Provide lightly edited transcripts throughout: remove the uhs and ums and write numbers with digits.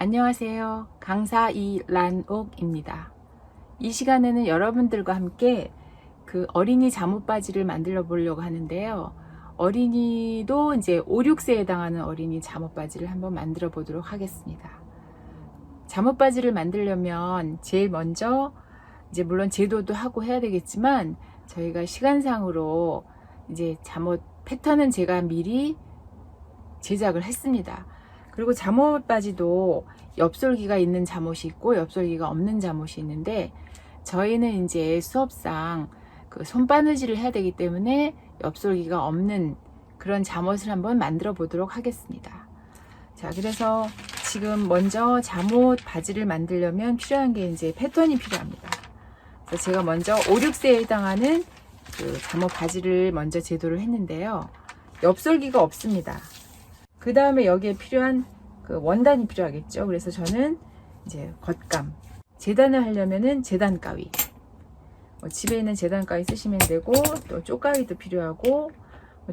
안녕하세요. 강사 이란옥입니다. 이 시간에는 여러분들과 함께 그 어린이 잠옷바지를 만들어 보려고 하는데요. 어린이도 이제 5, 6세에 해당하는 어린이 잠옷바지를 한번 만들어 보도록 하겠습니다. 잠옷바지를 만들려면 제일 먼저 이제 물론 제도도 하고 해야 되겠지만 저희가 시간상으로 이제 잠옷 패턴은 제가 미리 제작을 했습니다. 그리고 잠옷 바지도 엽솔기가 있는 잠옷이 있고 엽솔기가 없는 잠옷이 있는데 저희는 이제 수업상 그 손바느질을 해야 되기 때문에 엽솔기가 없는 그런 잠옷을 한번 만들어 보도록 하겠습니다. 자, 그래서 지금 먼저 잠옷 바지를 만들려면 필요한 게 이제 패턴이 필요합니다. 그래서 제가 먼저 5, 6세에 해당하는 그 잠옷 바지를 먼저 제도를 했는데요. 엽솔기가 없습니다. 그 다음에 여기에 필요한 그 원단이 필요하겠죠. 그래서 저는 이제 겉감, 재단을 하려면은 재단 가위, 집에 있는 재단 가위 쓰시면 되고, 또 쪽가위도 필요하고,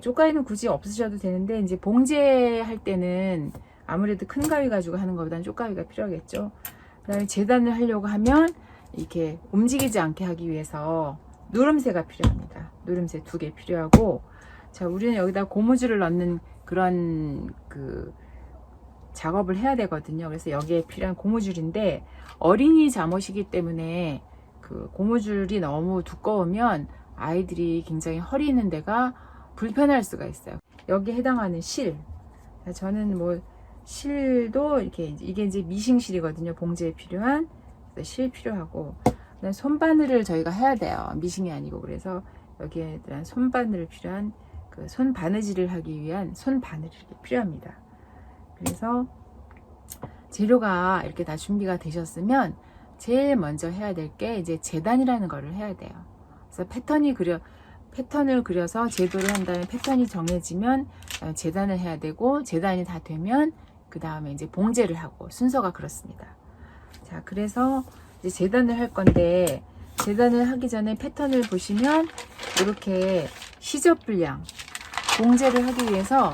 쪽가위는 굳이 없으셔도 되는데 이제 봉제할 때는 아무래도 큰 가위 가지고 하는 것보다는 쪽가위가 필요하겠죠. 그 다음에 재단을 하려고 하면 이렇게 움직이지 않게 하기 위해서 누름새가 필요합니다. 누름새 2개 필요하고, 자, 우리는 여기다 고무줄을 넣는 그런 그 작업을 해야 되거든요. 그래서 여기에 필요한 고무줄인데 어린이 잠옷이기 때문에 그 고무줄이 너무 두꺼우면 아이들이 굉장히 허리 있는 데가 불편할 수가 있어요. 여기에 해당하는 실, 저는 뭐 실도 이렇게 이게 이제 미싱실이거든요. 봉제에 필요한 실 필요하고, 그다음 손바늘을 저희가 해야 돼요. 미싱이 아니고. 그래서 여기에 대한 손바늘 필요한 그 손 바느질을 하기 위한 손 바늘이 필요합니다. 그래서 재료가 이렇게 다 준비가 되셨으면 제일 먼저 해야 될 게 이제 재단이라는 거를 해야 돼요. 그래서 패턴을 그려서 제도를 한 다음에 패턴이 정해지면 재단을 해야 되고, 재단이 다 되면 그 다음에 이제 봉제를 하고, 순서가 그렇습니다. 자, 그래서 이제 재단을 할 건데, 재단을 하기 전에 패턴을 보시면 이렇게 시접 분량, 봉제를 하기 위해서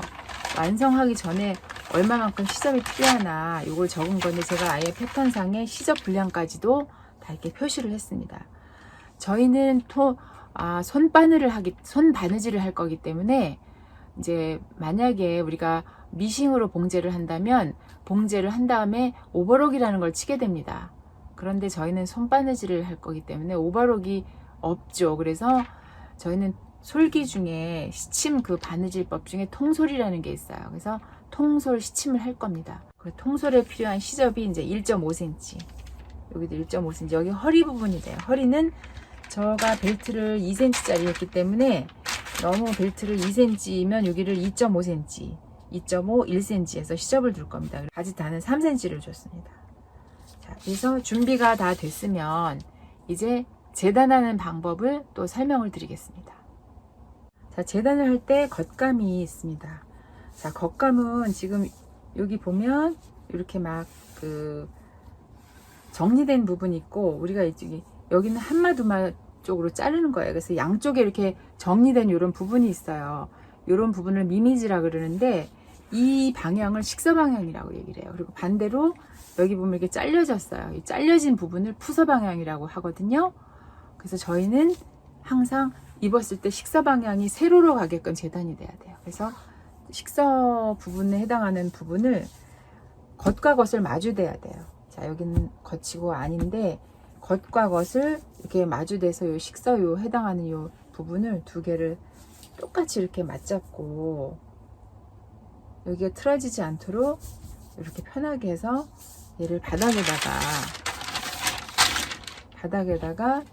완성하기 전에 얼마만큼 시접이 필요하나 이걸 적은 건데, 제가 아예 패턴상에 시접 분량까지도 다 이렇게 표시를 했습니다. 저희는 손 바느질을 할 거기 때문에 이제 만약에 우리가 미싱으로 봉제를 한다면 봉제를 한 다음에 오버록이라는 걸 치게 됩니다. 그런데 저희는 손 바느질을 할 거기 때문에 오버록이 없죠. 그래서 저희는 솔기 중에 시침 그 바느질법 중에 통솔이라는 게 있어요. 그래서 통솔 시침을 할 겁니다. 그 통솔에 필요한 시접이 이제 1.5cm, 여기도 1.5cm, 여기 허리 부분이 돼요. 허리는 저가 벨트를 2cm짜리 했기 때문에 너무 벨트를 2cm면 여기를 2.5cm, 2.5, 1cm 해서 시접을 둘 겁니다. 바지 단은 3cm를 줬습니다. 자, 그래서 준비가 다 됐으면 이제 재단하는 방법을 또 설명을 드리겠습니다. 자, 재단을 할 때 겉감이 있습니다. 자, 겉감은 지금 여기 보면 이렇게 막 그 정리된 부분이 있고, 우리가 이쪽에 여기는 한마 두마 쪽으로 자르는 거예요. 그래서 양쪽에 이렇게 정리된 이런 부분이 있어요. 이런 부분을 미미지라 그러는데 이 방향을 식서 방향이라고 얘기를 해요. 그리고 반대로 여기 보면 이렇게 잘려졌어요. 이 잘려진 부분을 푸서 방향이라고 하거든요. 그래서 저희는 항상 입었을 때 식서 방향이 세로로 가게끔 재단이 돼야 돼요. 그래서 식서 부분에 해당하는 부분을 겉과 겉을 마주대야 돼요. 자, 여기는 겉이고 아닌데 겉과 겉을 이렇게 마주대서 요 식서 요 해당하는 요 부분을 2개를 똑같이 이렇게 맞잡고, 여기가 틀어지지 않도록 이렇게 편하게 해서 얘를 바닥에다가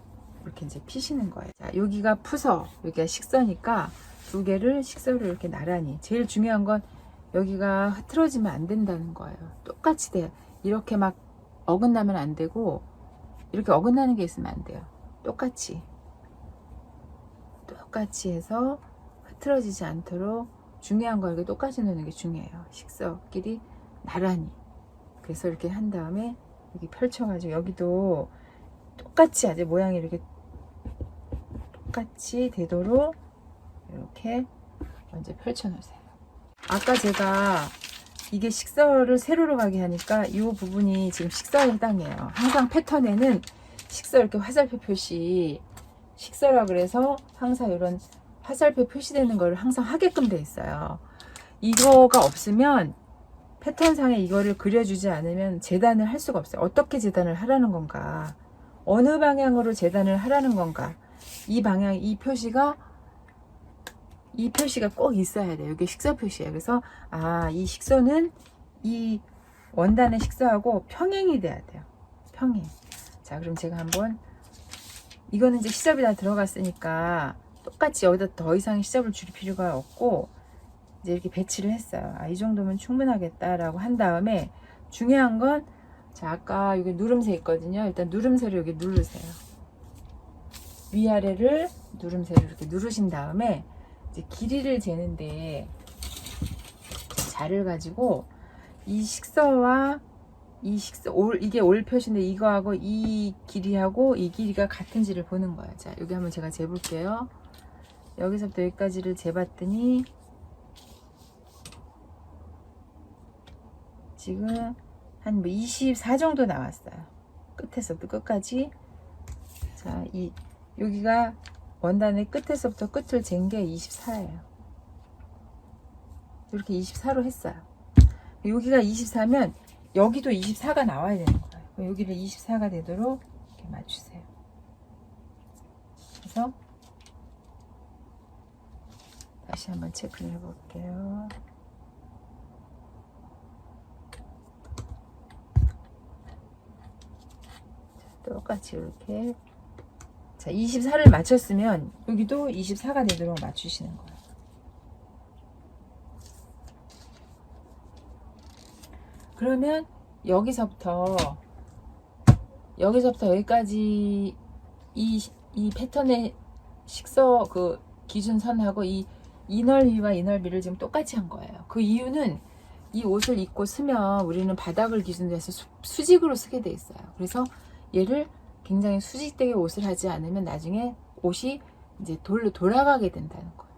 이렇게 이제 피시는 거예요. 자, 여기가 푸서, 여기가 식서니까 2개를 식서를 이렇게 나란히. 제일 중요한 건 여기가 흐트러지면 안 된다는 거예요. 똑같이 돼요. 이렇게 막 어긋나면 안 되고, 이렇게 어긋나는 게 있으면 안 돼요. 똑같이 해서 흐트러지지 않도록 중요한 거 이렇게 똑같이 놓는 게 중요해요. 식서끼리 나란히. 그래서 이렇게 한 다음에 여기 펼쳐가지고 여기도 똑같이 아주 모양이 이렇게 똑같이 되도록 이렇게 먼저 펼쳐 놓으세요. 아까 제가 이게 식서를 세로로 가게 하니까 이 부분이 지금 식서에 해당해요. 항상 패턴에는 식서 이렇게 화살표 표시, 식서라 그래서 항상 이런 화살표 표시되는 걸 항상 하게끔 돼 있어요. 이거가 없으면 패턴상에 이거를 그려주지 않으면 재단을 할 수가 없어요. 어떻게 재단을 하라는 건가, 어느 방향으로 재단을 하라는 건가, 이 방향, 이 표시가 꼭 있어야 돼요. 이게 식서 표시예요. 그래서 이 식서는 이 원단의 식서하고 평행이 돼야 돼요. 평행. 자, 그럼 제가 한번, 이거는 이제 시접이 다 들어갔으니까 똑같이 여기다 더 이상 시접을 줄 필요가 없고 이제 이렇게 배치를 했어요. 이 정도면 충분하겠다라고 한 다음에, 중요한 건, 자, 아까 여기 누름새 있거든요. 일단 누름새를 여기 누르세요. 위아래를 누름새를 이렇게 누르신 다음에 이제 길이를 재는데, 자를 가지고 이 식서와 이 식서, 이게 올 표시인데 이거하고 이 길이하고 이 길이가 같은지를 보는 거예요. 자, 여기 한번 제가 재볼게요. 여기서부터 여기까지를 재봤더니 지금 한 24 정도 나왔어요. 끝에서부터 끝까지. 자, 여기가 원단의 끝에서부터 끝을 잰 게 24예요. 이렇게 24로 했어요. 여기가 24면 여기도 24가 나와야 되는 거예요. 여기를 24가 되도록 이렇게 맞추세요. 그래서 다시 한번 체크를 해볼게요. 똑같이 이렇게, 자, 24를 맞췄으면 여기도 24가 되도록 맞추시는 거예요. 그러면 여기서부터 여기까지 이 패턴의 식서 그 기준선하고 이 넓이와 이 넓이를 지금 똑같이 한 거예요. 그 이유는 이 옷을 입고 쓰면 우리는 바닥을 기준으로 해서 수직으로 쓰게 돼 있어요. 그래서 얘를 굉장히 수직되게 옷을 하지 않으면 나중에 옷이 이제 돌로 돌아가게 된다는 거예요.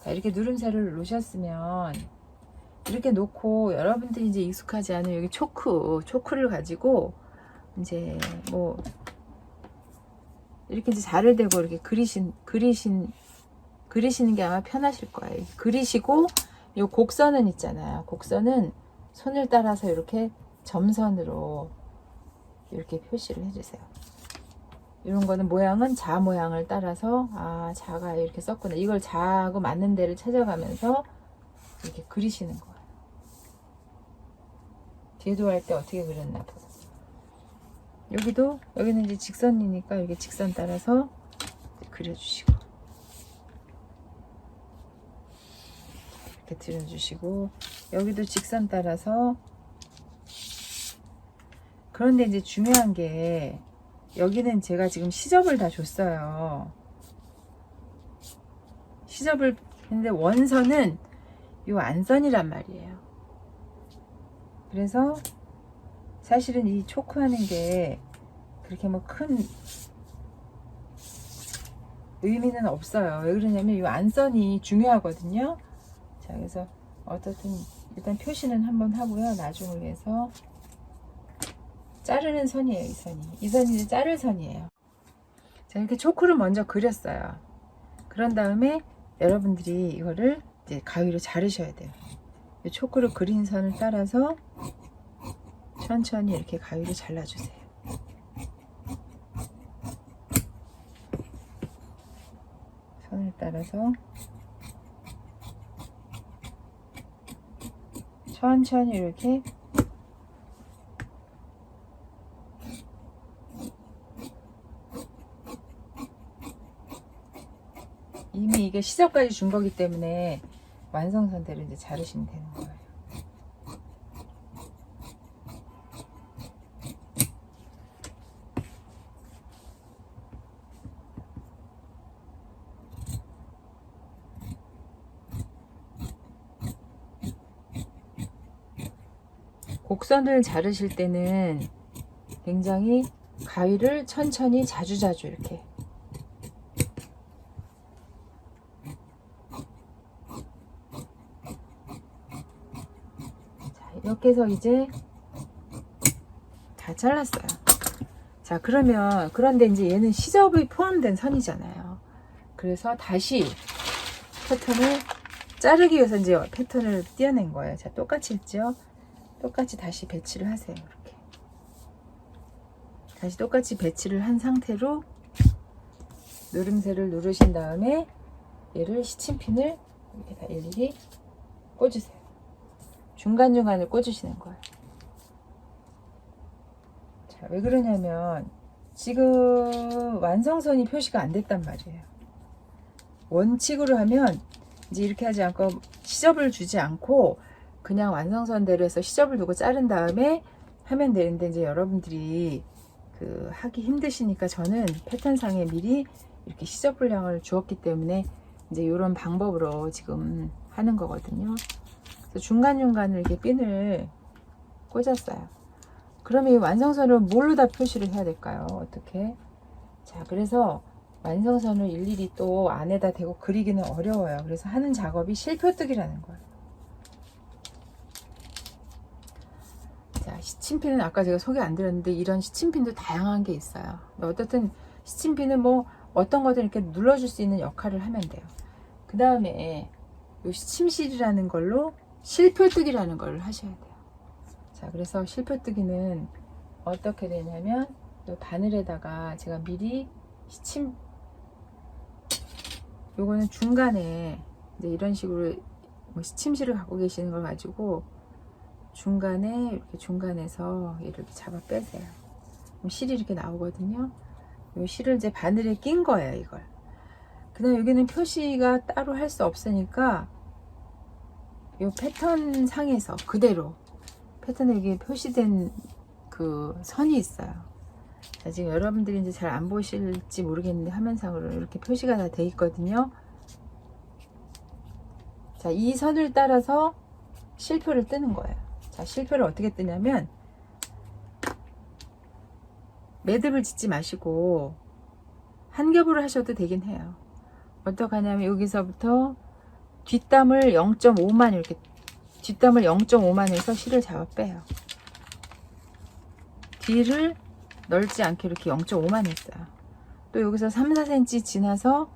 자, 이렇게 누름새를 놓으셨으면 이렇게 놓고, 여러분들이 이제 익숙하지 않은 여기 초크를 가지고 이제 뭐 이렇게 이제 자를 대고 이렇게 그리시는 게 아마 편하실 거예요. 그리시고 이 곡선은 있잖아요. 곡선은 손을 따라서 이렇게 점선으로 이렇게 표시를 해주세요. 이런 거는 모양은 자 모양을 따라서 자가 이렇게 썼구나, 이걸 자하고 맞는 데를 찾아가면서 이렇게 그리시는 거예요. 뒤에도 할 때 어떻게 그렸나 보고, 여기는 이제 직선이니까 이렇게 직선 따라서 그려주시고, 이렇게 들여주시고, 여기도 직선 따라서. 그런데 이제 중요한 게, 여기는 제가 지금 시접을 다 줬어요. 시접을 했는데 원선은 요 안선이란 말이에요. 그래서 사실은 이 초크하는 게 그렇게 뭐 큰 의미는 없어요. 왜 그러냐면 이 안선이 중요하거든요. 자, 그래서 어떻든 일단 표시는 한번 하고요. 나중을 위해서 자르는 선이에요. 이 선이 이제 자를 선이에요. 자, 이렇게 초크를 먼저 그렸어요. 그런 다음에 여러분들이 이거를 이제 가위로 자르셔야 돼요. 이 초크를 그린 선을 따라서 천천히 이렇게 가위로 잘라주세요. 선을 따라서 천천히 이렇게 이미 이게 시접까지 준 거기 때문에 완성선대로 이제 자르시면 되는 거예요. 곡선을 자르실 때는 굉장히 가위를 천천히 자주자주 이렇게 이렇게 해서 이제 다 잘랐어요. 자, 그런데 이제 얘는 시접이 포함된 선이잖아요. 그래서 다시 패턴을 자르기 위해서 이제 패턴을 띄어낸 거예요. 자, 똑같이 했죠? 똑같이 다시 배치를 하세요. 이렇게. 다시 똑같이 배치를 한 상태로 누름새를 누르신 다음에 얘를 시침핀을 여기다 일일이 꽂으세요. 중간중간을 꽂으시는 거예요. 자, 왜 그러냐면 지금 완성선이 표시가 안 됐단 말이에요. 원칙으로 하면 이제 이렇게 하지 않고 시접을 주지 않고 그냥 완성선대로 해서 시접을 두고 자른 다음에 하면 되는데, 이제 여러분들이 하기 힘드시니까 저는 패턴상에 미리 이렇게 시접 분량을 주었기 때문에 이제 이런 방법으로 지금 하는 거거든요. 그래서 중간중간을 이렇게 핀을 꽂았어요. 그러면 이 완성선을 뭘로 다 표시를 해야 될까요? 어떻게? 자, 그래서 완성선을 일일이 또 안에다 대고 그리기는 어려워요. 그래서 하는 작업이 실표뜨기라는 거예요. 자, 시침핀은 아까 제가 소개 안 드렸는데 이런 시침핀도 다양한 게 있어요. 어떻든 시침핀은 뭐 어떤 것들 이렇게 눌러줄 수 있는 역할을 하면 돼요. 그 다음에 이 시침실이라는 걸로 실표뜨기라는 걸 하셔야 돼요. 자, 그래서 실표뜨기는 어떻게 되냐면 이 바늘에다가 제가 미리 요거는 중간에 이제 이런 식으로 뭐 시침실을 갖고 계시는 걸 가지고 중간에 이렇게 중간에서 얘를 이렇게 잡아 빼세요. 그럼 실이 이렇게 나오거든요. 이 실을 이제 바늘에 낀 거예요, 이걸. 그다음 여기는 표시가 따로 할 수 없으니까 이 패턴 상에서 그대로 패턴에 여기 표시된 그 선이 있어요. 자, 지금 여러분들이 이제 잘 안 보실지 모르겠는데 화면상으로 이렇게 표시가 다 돼 있거든요. 자, 이 선을 따라서 실표를 뜨는 거예요. 자, 실표를 어떻게 뜨냐면 매듭을 짓지 마시고 한 겹으로 하셔도 되긴 해요. 어떻게 하냐면 여기서부터 뒷담을 0.5만 이렇게 뒷담을 0.5만 해서 실을 잡아 빼요. 뒤를 넓지 않게 이렇게 0.5만 했어요. 또 여기서 3, 4cm 지나서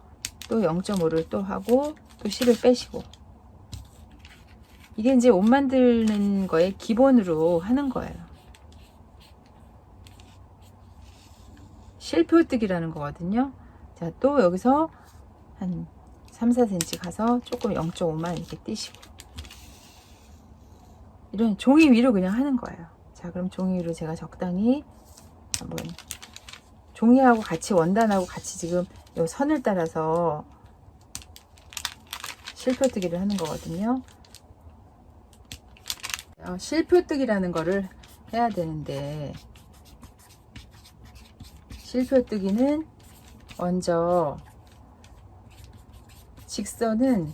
또 0.5를 또 하고 또 실을 빼시고, 이게 이제 옷 만드는 거에 기본으로 하는 거예요. 실표뜨기라는 거거든요. 자, 또 여기서 한 3, 4cm 가서 조금 0.5만 이렇게 띄시고, 이런 종이 위로 그냥 하는 거예요. 자, 그럼 종이 위로 제가 적당히 한번 종이하고 같이 원단하고 같이 지금 이 선을 따라서 실표뜨기를 하는 거거든요. 실표뜨기라는 거를 해야 되는데, 실표뜨기는 먼저 직선은,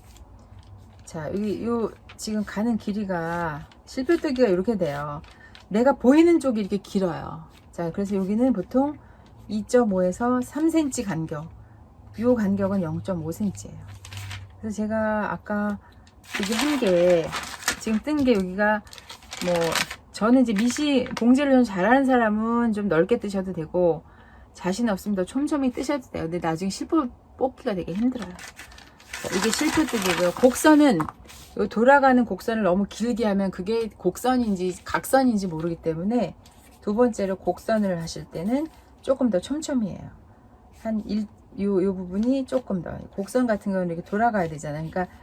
자, 요 지금 가는 길이가 실표뜨기가 이렇게 돼요. 내가 보이는 쪽이 이렇게 길어요. 자, 그래서 여기는 보통 2.5에서 3cm 간격, 요 간격은 0.5cm예요. 그래서 제가 아까 여기 한 게 지금 뜬 게 여기가 뭐, 저는 이제 봉제를 좀 잘하는 사람은 좀 넓게 뜨셔도 되고, 자신 없으면 더 촘촘히 뜨셔도 돼요. 근데 나중에 실표 뽑기가 되게 힘들어요. 자, 이게 실표뜨기고요. 곡선은 요 돌아가는 곡선을 너무 길게 하면 그게 곡선인지 각선인지 모르기 때문에 두 번째로 곡선을 하실 때는 조금 더 촘촘히 해요. 요 부분이 조금 더, 곡선 같은 경우는 이렇게 돌아가야 되잖아요. 그러니까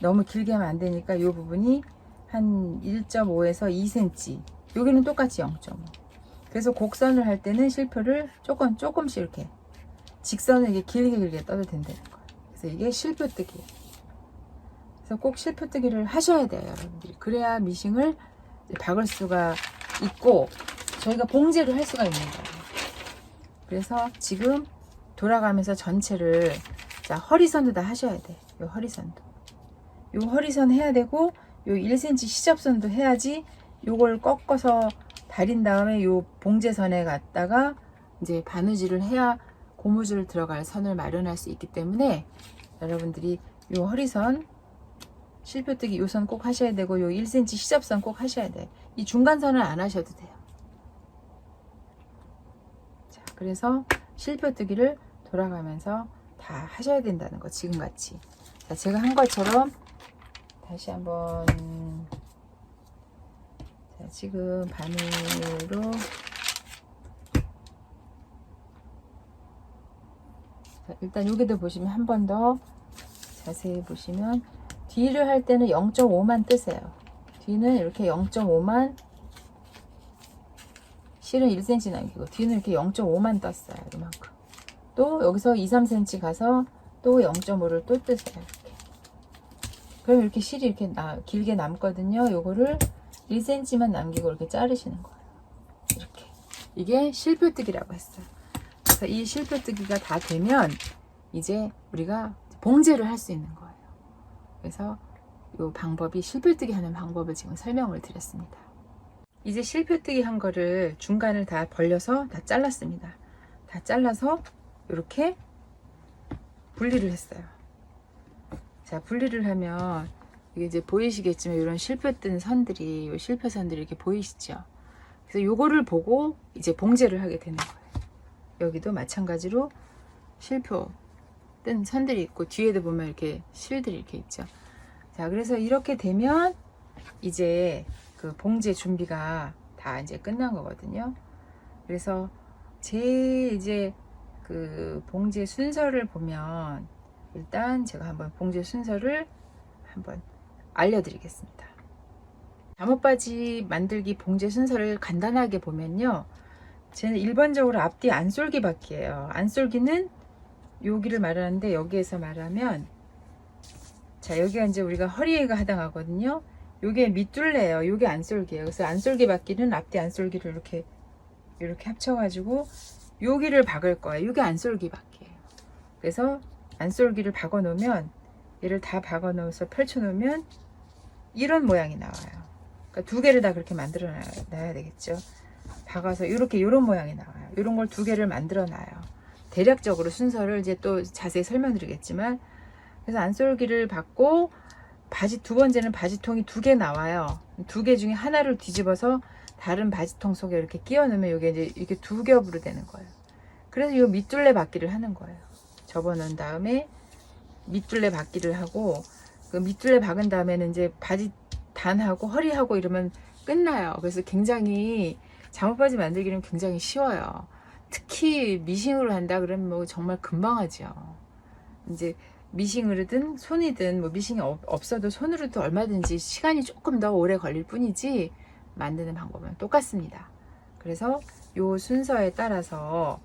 너무 길게 하면 안 되니까 요 부분이 한 1.5에서 2cm, 여기는 똑같이 0.5. 그래서 곡선을 할 때는 실표를 조금씩 이렇게 직선을 이렇게 길게 떠도 된다는 거예요. 그래서 이게 실표뜨기. 그래서 꼭 실표뜨기를 하셔야 돼요, 여러분들이. 그래야 미싱을 박을 수가 있고 저희가 봉제를 할 수가 있는 거예요. 그래서 지금 돌아가면서 전체를, 자, 허리선도 다 하셔야 돼. 요 허리선도. 요 허리선 해야 되고, 요 1cm 시접선도 해야지 요걸 꺾어서 다린 다음에 요 봉제선에 갖다가 이제 바느질을 해야 고무줄 들어갈 선을 마련할 수 있기 때문에 여러분들이 요 허리선 실표뜨기 요 선 꼭 하셔야 되고 요 1cm 시접선 꼭 하셔야 돼. 이 중간선은 안 하셔도 돼요. 자, 그래서 실표뜨기를 돌아가면서 다 하셔야 된다는 거, 지금같이. 자, 제가 한 것처럼 다시 한번. 자, 지금 바늘로. 자, 일단 여기도 보시면 한 번 더 자세히 보시면 뒤를 할 때는 0.5만 뜨세요. 뒤는 이렇게 0.5만, 실은 1cm 남기고 뒤는 이렇게 0.5만 떴어요. 이만큼. 또 여기서 2, 3cm 가서 또 0.5를 또 뜨세요. 이렇게. 그럼 이렇게 실이 이렇게 길게 남거든요. 요거를 1cm만 남기고 이렇게 자르시는 거예요. 이렇게. 이게 실표뜨기라고 했어요. 그래서 이 실표뜨기가 다 되면 이제 우리가 봉제를 할 수 있는 거예요. 그래서 이 방법이, 실표뜨기 하는 방법을 지금 설명을 드렸습니다. 이제 실표뜨기 한 거를 중간을 다 벌려서 다 잘랐습니다. 다 잘라서 이렇게 분리를 했어요. 자, 분리를 하면 이게 이제 보이시겠지만 이런 실표 뜬 선들이, 이 실표선들이 이렇게 보이시죠? 그래서 요거를 보고 이제 봉제를 하게 되는 거예요. 여기도 마찬가지로 실표 뜬 선들이 있고 뒤에도 보면 이렇게 실들이 이렇게 있죠. 자, 그래서 이렇게 되면 이제 그 봉제 준비가 다 이제 끝난 거거든요. 그래서 제 이제 그 봉제 순서를 보면, 일단 제가 한번 봉제 순서를 한번 알려드리겠습니다. 잠옷바지 만들기 봉제 순서를 간단하게 보면요, 쟤는 일반적으로 앞뒤 안솔기 바퀴예요. 안솔기는 여기를 말하는데, 여기에서 말하면, 자, 여기가 이제 우리가 허리에가 해당하거든요. 요게 밑둘레예요. 요게 안솔기예요. 그래서 안솔기 바퀴는 앞뒤 안솔기를 이렇게 합쳐가지고 여기를 박을 거예요. 요게 안솔기 바퀴예요. 그래서 안솔기를 박아 놓으면, 얘를 다 박아 놓아서 펼쳐 놓으면 이런 모양이 나와요. 그러니까 두 개를 다 그렇게 만들어 놔야 되겠죠. 박아서 이렇게 이런 모양이 나와요. 이런 걸 두 개를 만들어 놔요. 대략적으로 순서를 이제 또 자세히 설명드리겠지만, 그래서 안솔기를 받고 바지, 두 번째는 바지통이 두 개 나와요. 두 개 중에 하나를 뒤집어서 다른 바지통 속에 이렇게 끼워 넣으면 이게 이제 이렇게 두 겹으로 되는 거예요. 그래서 이 밑둘레 받기를 하는 거예요. 접어 넣은 다음에 밑둘레 받기를 하고, 그 밑둘레 박은 다음에는 이제 바지 단하고 허리하고 이러면 끝나요. 그래서 굉장히 잠옷바지 만들기는 굉장히 쉬워요. 특히 미싱으로 한다 그러면 뭐 정말 금방 하죠. 이제 미싱으로든 손이든, 뭐 미싱이 없어도 손으로도 얼마든지 시간이 조금 더 오래 걸릴 뿐이지 만드는 방법은 똑같습니다. 그래서 요 순서에 따라서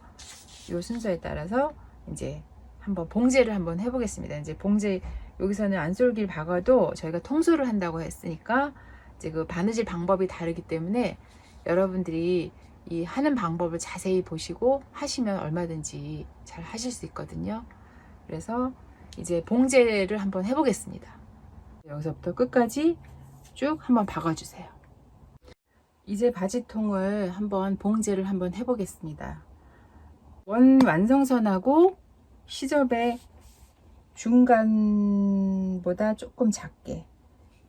이제 한번 봉제를 한번 해보겠습니다. 이제 봉제, 여기서는 안솔기를 박아도 저희가 통솔을 한다고 했으니까 이제 그 바느질 방법이 다르기 때문에 여러분들이 이 하는 방법을 자세히 보시고 하시면 얼마든지 잘 하실 수 있거든요. 그래서 이제 봉제를 한번 해보겠습니다. 여기서부터 끝까지 쭉 한번 박아주세요. 이제 바지통을 한번 봉제를 한번 해보겠습니다. 원 완성선하고 시접의 중간보다 조금 작게,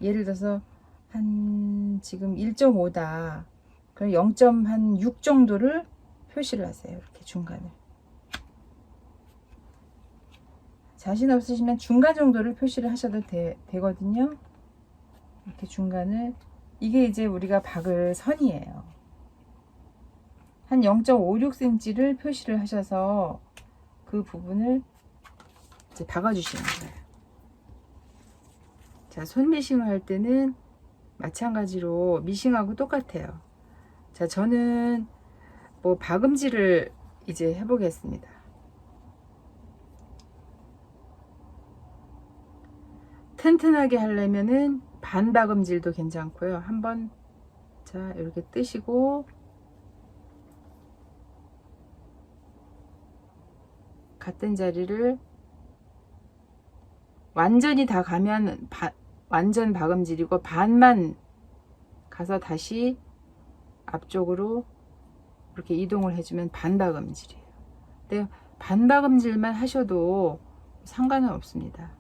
예를 들어서 한 지금 1.5다. 그럼 0.6 정도를 표시를 하세요. 이렇게 중간을. 자신 없으시면 중간 정도를 표시를 하셔도 되거든요. 이렇게 중간을, 이게 이제 우리가 박을 선이에요. 한 0.56cm를 표시를 하셔서 그 부분을 이제 박아 주시는 거예요. 자, 손 미싱을 할 때는 마찬가지로 미싱하고 똑같아요. 자, 저는 뭐 박음질을 이제 해보겠습니다. 튼튼하게 하려면은 반박음질도 괜찮고요. 한번, 자, 이렇게 뜨시고 같은 자리를 완전히 다 가면 완전 박음질이고, 반만 가서 다시 앞쪽으로 이렇게 이동을 해주면 반박음질이에요. 근데 반박음질만 하셔도 상관은 없습니다.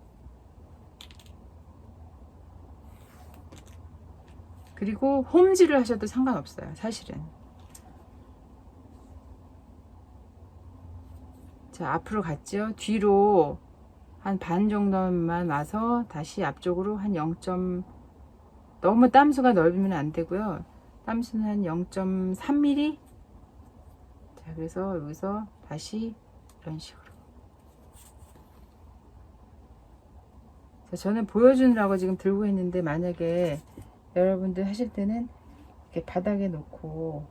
그리고 홈질을 하셔도 상관없어요, 사실은. 자, 앞으로 갔죠. 뒤로 한 반 정도만 와서 다시 앞쪽으로 한 0. 너무 땀수가 넓으면 안 되고요. 땀수는 한 0.3mm. 자, 그래서 여기서 다시 이런 식으로. 자, 저는 보여주느라고 지금 들고 있는데, 만약에 여러분들 하실 때는 이렇게 바닥에 놓고,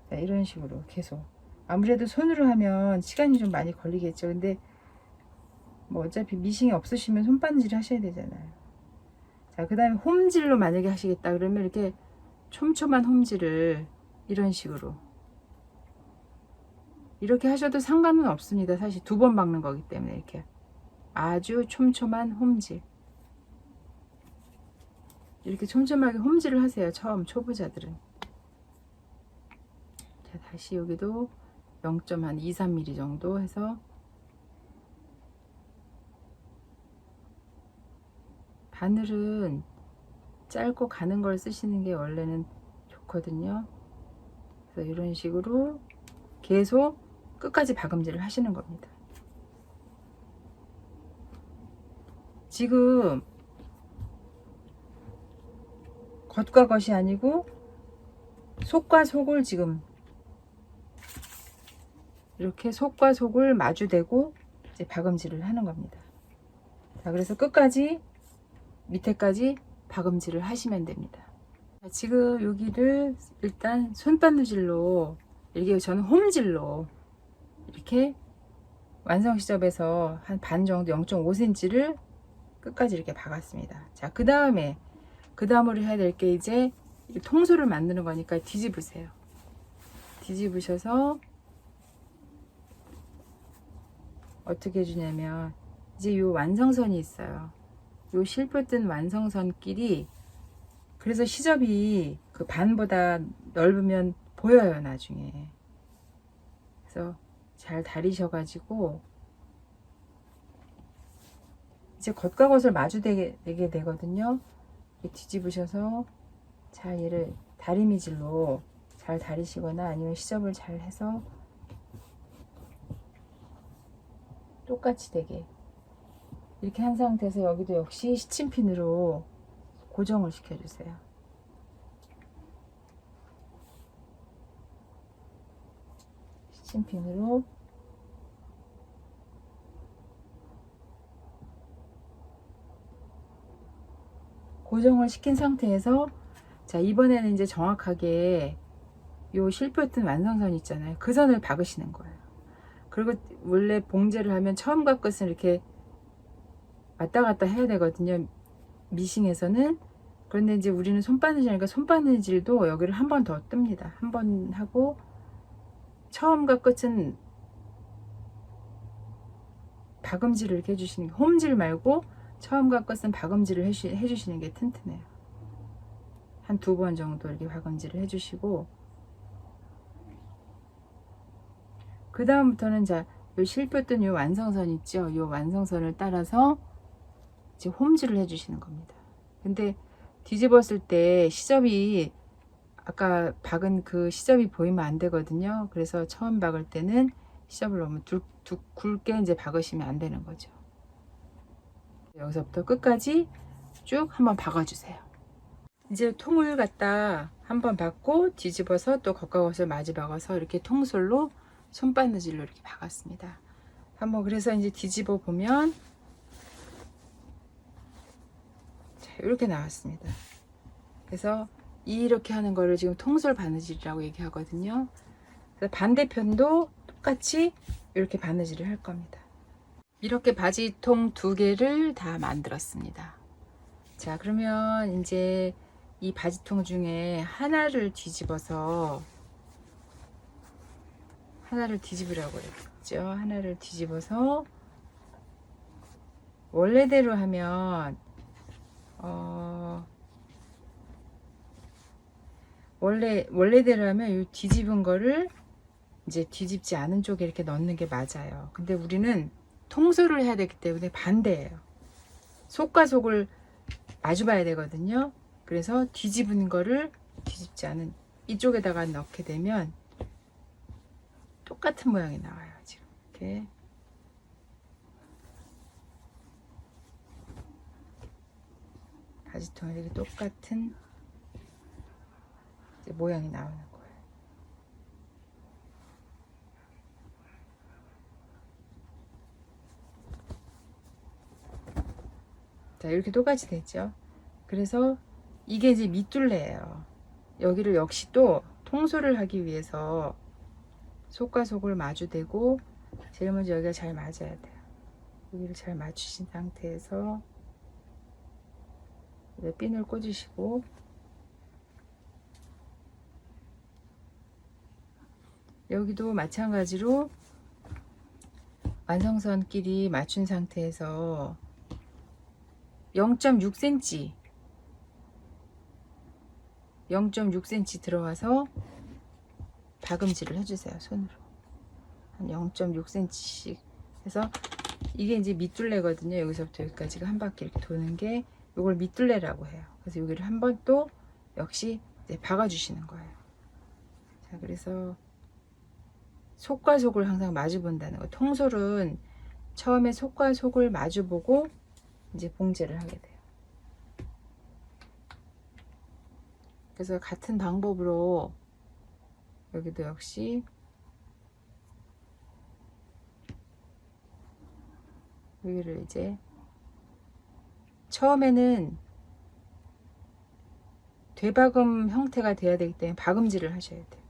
자, 이런 식으로 계속. 아무래도 손으로 하면 시간이 좀 많이 걸리겠죠. 근데 뭐 어차피 미싱이 없으시면 손바느질 하셔야 되잖아요. 자, 그 다음에 홈질로 만약에 하시겠다 그러면 이렇게 촘촘한 홈질을 이런 식으로 이렇게 하셔도 상관은 없습니다. 사실 2번 박는 거기 때문에 이렇게 아주 촘촘한 홈질, 이렇게 촘촘하게 홈질을 하세요. 처음 초보자들은. 자, 다시 여기도 0.2~3mm 정도 해서 바늘은 짧고 가는 걸 쓰시는 게 원래는 좋거든요. 그래서 이런 식으로 계속 끝까지 박음질을 하시는 겁니다. 지금 겉과 겉이 아니고 속과 속을 지금 이렇게 속과 속을 마주대고 이제 박음질을 하는 겁니다. 자, 그래서 끝까지 밑에까지 박음질을 하시면 됩니다. 자, 지금 여기를 일단 손바느질로, 이게 저는 홈질로 이렇게 완성 시접에서 한 반 정도 0.5cm를 끝까지 이렇게 박았습니다. 자, 그 다음으로 해야 될 게 이제 통솔을 만드는 거니까 뒤집으세요. 뒤집으셔서 어떻게 해주냐면, 이제 요 완성선이 있어요. 요 실표 뜬 완성선끼리, 그래서 시접이 그 반보다 넓으면 보여요, 나중에. 그래서 잘 다리셔가지고 이제 겉과 겉을 마주대게 되거든요. 이렇게 뒤집으셔서, 자, 얘를 다리미질로 잘 다리시거나 아니면 시접을 잘 해서 똑같이 되게 이렇게 한 상태에서 여기도 역시 시침핀으로 고정을 시켜주세요. 시침핀으로 고정을 시킨 상태에서, 자, 이번에는 이제 정확하게 요 실표 뜬 완성선 있잖아요. 그 선을 박으시는 거예요. 그리고 원래 봉제를 하면 처음과 끝은 이렇게 왔다 갔다 해야 되거든요, 미싱에서는. 그런데 이제 우리는 손바느질이니까 손바느질도 여기를 한 번 더 뜹니다. 한 번 하고 처음과 끝은 박음질을 이렇게 해주시는 게, 홈질 말고 처음과 끝은 박음질을 해주시는 게 튼튼해요. 한 2번 정도 이렇게 박음질을 해주시고, 그 다음부터는, 자, 요 실표 뜬 요 완성선 있죠? 요 완성선을 따라서 이제 홈질을 해주시는 겁니다. 근데 뒤집었을 때 시접이, 아까 박은 그 시접이 보이면 안 되거든요. 그래서 처음 박을 때는 시접을 너무 굵게 이제 박으시면 안 되는 거죠. 여기서부터 끝까지 쭉 한번 박아주세요. 이제 통을 갖다 한번 박고 뒤집어서 또 겉과 겉을 마주 박아서 이렇게 통솔로 손바느질로 이렇게 박았습니다. 한번, 그래서 이제 뒤집어 보면, 자, 이렇게 나왔습니다. 그래서 이렇게 하는 거를 지금 통솔 바느질이라고 얘기하거든요. 그래서 반대편도 똑같이 이렇게 바느질을 할 겁니다. 이렇게 바지통 2개를 다 만들었습니다. 자, 그러면 이제 이 바지통 중에 하나를 뒤집으라고 그랬죠. 하나를 뒤집어서 원래대로 하면 원래대로 하면 이 뒤집은 거를 이제 뒤집지 않은 쪽에 이렇게 넣는 게 맞아요. 근데 우리는 통솔을 해야 되기 때문에 반대예요. 속과 속을 마주 봐야 되거든요. 그래서 뒤집은 거를 뒤집지 않은 이쪽에다가 넣게 되면 똑같은 모양이 나와요. 지금 이렇게 바지통에 이렇게 똑같은 이제 모양이 나오는 거예요. 자, 이렇게 똑같이 됐죠. 그래서 이게 이제 밑둘레예요. 여기를 역시 또 통솔을 하기 위해서 속과 속을 마주대고 제일 먼저 여기가 잘 맞아야 돼요. 여기를 잘 맞추신 상태에서 핀을 꽂으시고 여기도 마찬가지로 완성선끼리 맞춘 상태에서 0.6cm 0.6cm 들어와서 박음질을 해주세요. 손으로 한 0.6cm씩 해서 이게 이제 밑둘레거든요. 여기서부터 여기까지가 한 바퀴 이렇게 도는 게 이걸 밑둘레라고 해요. 그래서 여기를 한번 또 역시 이제 박아주시는 거예요. 자, 그래서 속과 속을 항상 마주 본다는 거. 통솔은 처음에 속과 속을 마주 보고 이제 봉제를 하게 돼요. 그래서 같은 방법으로 여기도 역시 여기를 이제 처음에는 되박음 형태가 돼야 되기 때문에 박음질을 하셔야 돼요.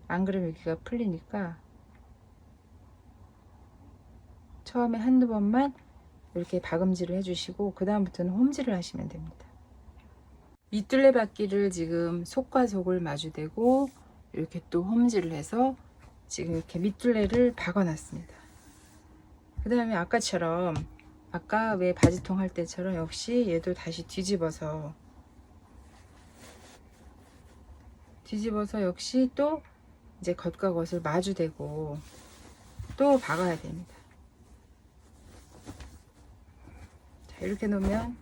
안 그러면 여기가 풀리니까 처음에 한두 번만 이렇게 박음질을 해주시고 그 다음부터는 홈질을 하시면 됩니다. 밑둘레 바퀴를 지금 속과 속을 마주대고 이렇게 또 홈질을 해서 지금 이렇게 밑둘레를 박아놨습니다. 그 다음에 아까처럼 아까 왜 바지통 할 때처럼 역시 얘도 다시 뒤집어서 역시 또 이제 겉과 겉을 마주대고 또 박아야 됩니다. 자, 이렇게 놓으면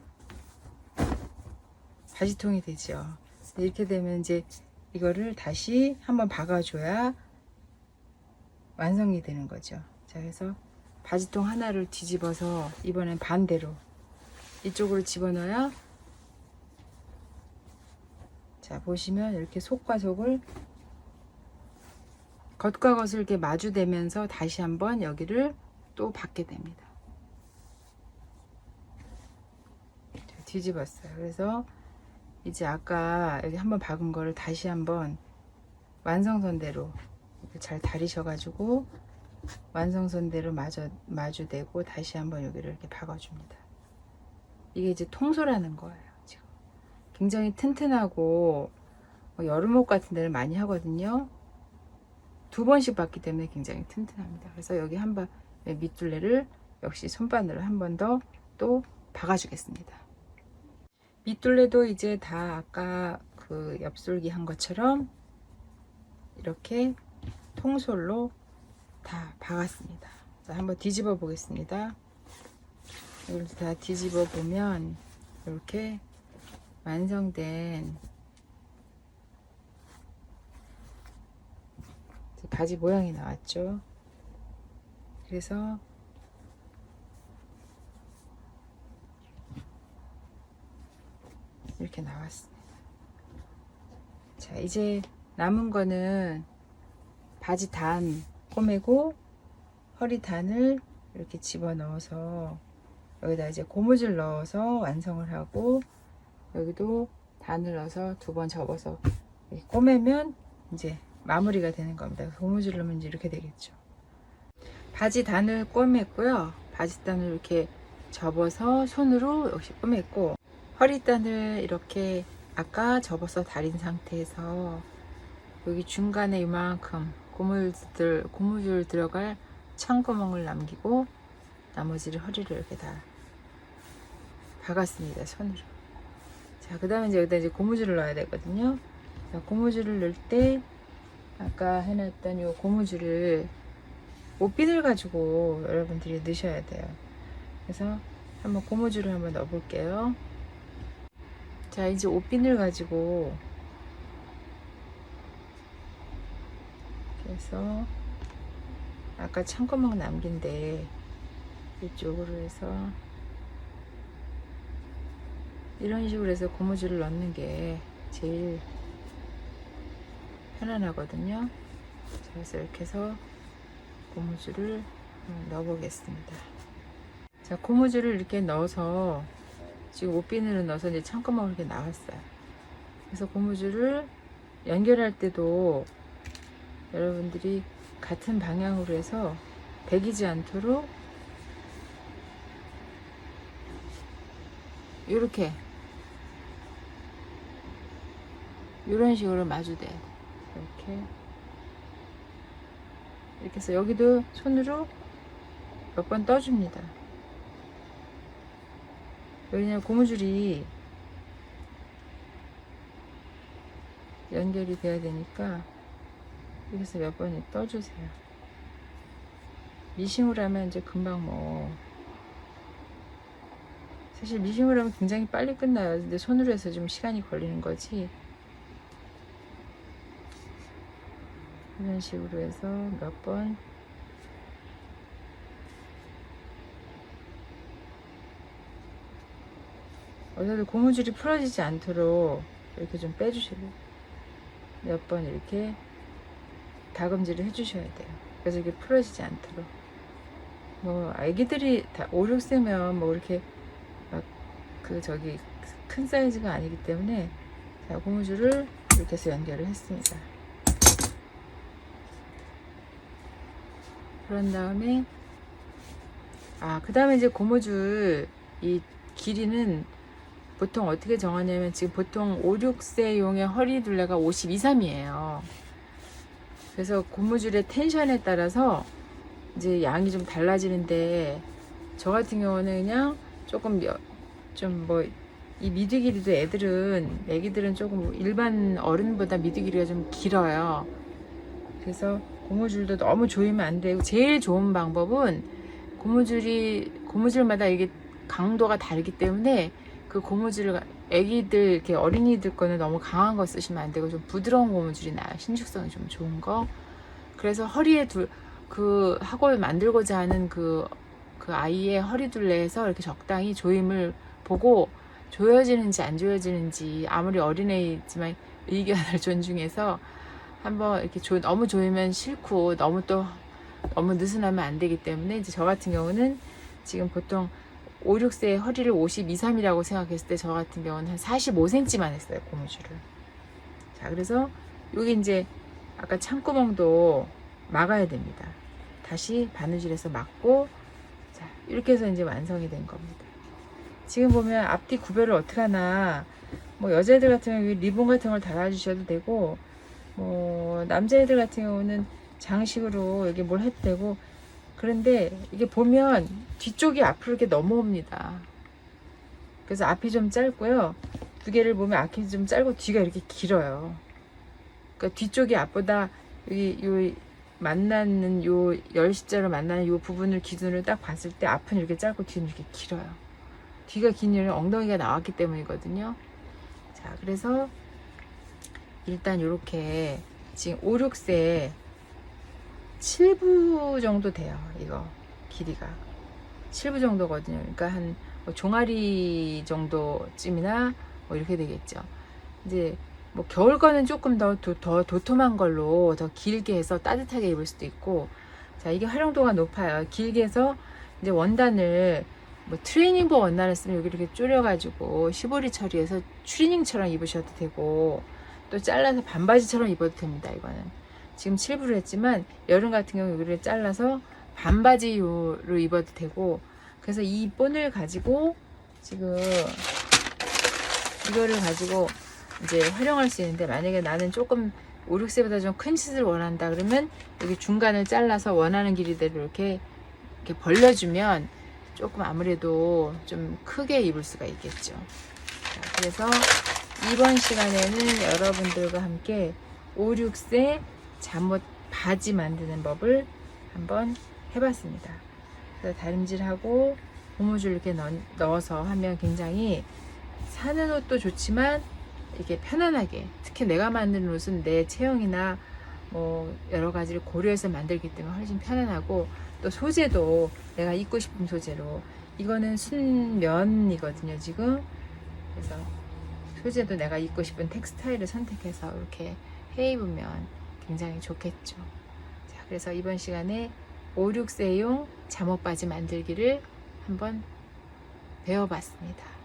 바지통이 되죠. 이렇게 되면 이제 이거를 다시 한번 박아줘야 완성이 되는 거죠. 자, 그래서 바지통 하나를 뒤집어서 이번엔 반대로 이쪽으로 집어넣어야 자, 보시면 이렇게 속과 속을 겉과 겉을 이렇게 마주대면서 다시 한번 여기를 또 박게 됩니다. 자, 뒤집었어요. 그래서 이제 아까 여기 한번 박은 거를 다시 한번 완성선대로 잘 다리셔가지고 완성선대로 마주대고 다시 한번 여기를 이렇게 박아줍니다. 이게 이제 통솔하는 거예요. 지금 굉장히 튼튼하고 여름옷 같은 데를 많이 하거든요. 두 번씩 박기 때문에 굉장히 튼튼합니다. 그래서 여기 한번 밑둘레를 역시 손바늘로 한 번 더 또 박아주겠습니다. 밑둘레도 이제 다 아까 그 옆솔기 한 것처럼 이렇게 통솔로 다 박았습니다. 자, 한번 뒤집어 보겠습니다. 이걸 다 뒤집어 보면 이렇게 완성된 바지 모양이 나왔죠. 그래서 이렇게 나왔습니다. 자, 이제 남은 거는 바지 단 꼬매고 허리 단을 이렇게 집어 넣어서 여기다 이제 고무줄 넣어서 완성을 하고 여기도 단을 넣어서 두 번 접어서 이렇게 꼬매면 이제 마무리가 되는 겁니다. 고무줄 넣으면 이제 이렇게 되겠죠. 바지 단을 꼬맸고요. 바지 단을 이렇게 접어서 손으로 역시 꼬맸고 허리 단을 이렇게 아까 접어서 다린 상태에서 여기 중간에 이만큼 고무줄 들어갈 창구멍을 남기고 나머지를 허리를 이렇게 다 박았습니다. 손으로. 자, 그 다음에 여기다 이제 고무줄을 넣어야 되거든요. 자, 고무줄을 넣을 때 아까 해놨던 요 고무줄을 옷핀을 가지고 여러분들이 넣으셔야 돼요. 그래서 한번 고무줄을 한번 넣어 볼게요. 자, 이제 옷핀을 가지고 그래서 아까 창구멍 남긴데 이쪽으로 해서 이런 식으로 해서 고무줄을 넣는 게 제일 편안하거든요. 자, 그래서 이렇게 해서 고무줄을 넣어 보겠습니다. 자, 고무줄을 이렇게 넣어서 지금 옷비늘을 넣어서 이제 창구멍을 이렇게 나왔어요. 그래서 고무줄을 연결할 때도 여러분들이 같은 방향으로 해서 배기지 않도록 이렇게 이런 식으로 마주대 이렇게 해서 여기도 손으로 몇 번 떠줍니다. 왜냐면 고무줄이 연결이 돼야 되니까 여기서 몇 번 떠주세요. 미싱으로 하면 이제 금방 뭐 사실 미싱으로 하면 굉장히 빨리 끝나요. 근데 손으로 해서 좀 시간이 걸리는 거지. 이런 식으로 해서 몇 번 어디도 고무줄이 풀어지지 않도록 이렇게 좀 빼주셔야 돼요. 몇 번 이렇게 다금질을 해주셔야 돼요. 그래서 이게 풀어지지 않도록. 뭐 아기들이 다 5, 6세면 뭐 이렇게 막 그 저기 큰 사이즈가 아니기 때문에 자, 고무줄을 이렇게 해서 연결을 했습니다. 그런 다음에 그 다음에 이제 고무줄 이 길이는 보통 어떻게 정하냐면 지금 보통 5, 6세용의 허리 둘레가 52, 3이에요. 그래서 고무줄의 텐션에 따라서 이제 양이 좀 달라지는데 저 같은 경우는 그냥 조금 좀 뭐 이 미드 길이도 애기들은 조금 일반 어른보다 미드 길이가 좀 길어요. 그래서 고무줄도 너무 조이면 안 되고 제일 좋은 방법은 고무줄마다 이게 강도가 다르기 때문에 그 고무줄을 애기들 이렇게 어린이들 거는 너무 강한 거 쓰시면 안 되고 좀 부드러운 고무줄이 나요. 신축성이 좀 좋은 거. 그래서 허리에 하고 만들고자 하는 그 아이의 허리 둘레에서 이렇게 적당히 조임을 보고 조여지는지 안 조여지는지 아무리 어린애이지만 의견을 존중해서 한번 이렇게 너무 조이면 싫고 너무 느슨하면 안 되기 때문에 이제 저 같은 경우는 지금 보통 5, 6세의 허리를 52, 3이라고 생각했을 때 저 같은 경우는 한 45cm만 했어요, 고무줄을. 자, 그래서 여기 이제 아까 창구멍도 막아야 됩니다. 다시 바느질해서 막고 자, 이렇게 해서 이제 완성이 된 겁니다. 지금 보면 앞뒤 구별을 어떻게 하나 뭐 여자애들 같은 경우 리본 같은 걸 달아주셔도 되고 뭐 남자애들 같은 경우는 장식으로 여기 뭘 해도 되고 그런데 이게 보면 뒤쪽이 앞으로 이렇게 넘어옵니다. 그래서 앞이 좀 짧고요. 두 개를 보면 앞이 좀 짧고 뒤가 이렇게 길어요. 그러니까 뒤쪽이 앞보다 요 만나는 요 열십자로 만나는 요 부분을 기준으로 딱 봤을 때 앞은 이렇게 짧고 뒤는 이렇게 길어요. 뒤가 긴 이유는 엉덩이가 나왔기 때문이거든요. 자, 그래서 일단 이렇게 지금 5, 6세 7부 정도 돼요. 이거 길이가 7부 정도거든요. 그러니까 한 뭐 종아리 정도쯤이나 뭐 이렇게 되겠죠. 이제 뭐 겨울 거는 조금 더 도톰한 걸로 더 길게 해서 따뜻하게 입을 수도 있고 자, 이게 활용도가 높아요. 길게 해서 이제 원단을 뭐 트레이닝복 원단을 쓰면 여기 이렇게 줄여가지고 시보리 처리해서 추리닝처럼 입으셔도 되고 또 잘라서 반바지처럼 입어도 됩니다. 이거는 지금 7부를 했지만 여름 같은 경우 여기를 잘라서 반바지로 입어도 되고 그래서 이 본을 가지고 지금 이거를 가지고 이제 활용할 수 있는데 만약에 나는 조금 5, 6세보다 좀 큰 핏을 원한다 그러면 여기 중간을 잘라서 원하는 길이대로 이렇게 벌려주면 조금 아무래도 좀 크게 입을 수가 있겠죠. 자, 그래서 이번 시간에는 여러분들과 함께 5, 6세 잠옷 바지 만드는 법을 한번 해봤습니다. 그래서 다림질하고 고무줄 이렇게 넣어서 하면 굉장히 사는 옷도 좋지만 이게 편안하게, 특히 내가 만드는 옷은 내 체형이나 뭐 여러 가지를 고려해서 만들기 때문에 훨씬 편안하고, 또 소재도 내가 입고 싶은 소재로, 이거는 순면이거든요 지금. 그래서 소재도 내가 입고 싶은 텍스타일을 선택해서 이렇게 해 입으면 굉장히 좋겠죠. 자, 그래서 이번 시간에 5, 6세용 잠옷바지 만들기를 한번 배워봤습니다.